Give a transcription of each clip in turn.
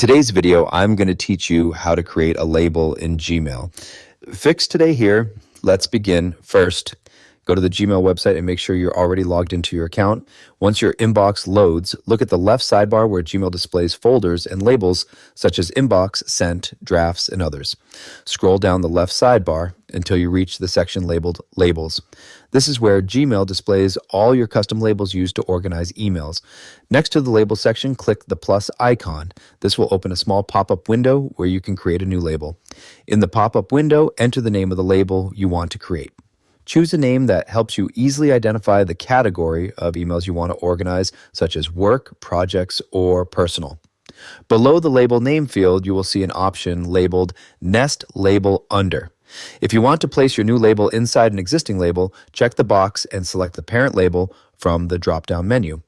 In today's video, I'm going to teach you how to create a label in Gmail. Fix today here. Let's begin. First, go to the Gmail website and make sure you're already logged into your account. Once your inbox loads, look at the left sidebar where Gmail displays folders and labels such as Inbox, Sent, Drafts, and others. Scroll down the left sidebar until you reach the section labeled Labels. This is where Gmail displays all your custom labels used to organize emails. Next to the label section, click the plus icon. This will open a small pop-up window where you can create a new label. In the pop-up window, enter the name of the label you want to create. Choose a name that helps you easily identify the category of emails you want to organize, such as work, projects, or personal. Below the label name field, you will see an option labeled Nest Label Under. If you want to place your new label inside an existing label, check the box and select the parent label from the drop-down menu.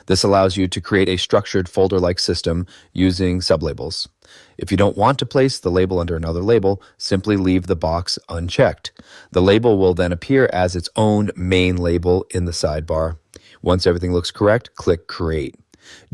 This allows you to create a structured folder-like system using sublabels. If you don't want to place the label under another label, simply leave the box unchecked. The label will then appear as its own main label in the sidebar. Once everything looks correct, click Create.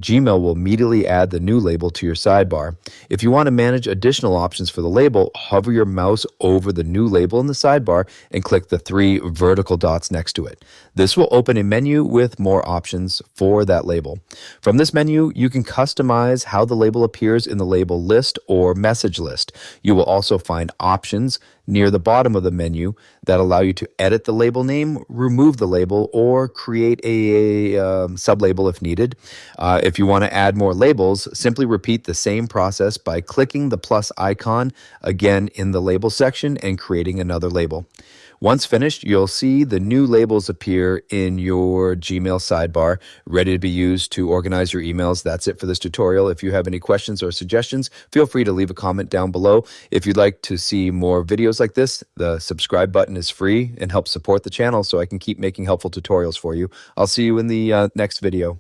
Gmail will immediately add the new label to your sidebar. If you want to manage additional options for the label, hover your mouse over the new label in the sidebar and click the 3 vertical dots next to it. This will open a menu with more options for that label. From this menu, you can customize how the label appears in the label list or message list. You will also find options near the bottom of the menu that allow you to edit the label name, remove the label, or create a sublabel if needed. If you want to add more labels, simply repeat the same process by clicking the plus icon again in the label section and creating another label. Once finished, you'll see the new labels appear in your Gmail sidebar, ready to be used to organize your emails. That's it for this tutorial. If you have any questions or suggestions, feel free to leave a comment down below. If you'd like to see more videos like this, the subscribe button is free and helps support the channel so I can keep making helpful tutorials for you. I'll see you in the next video.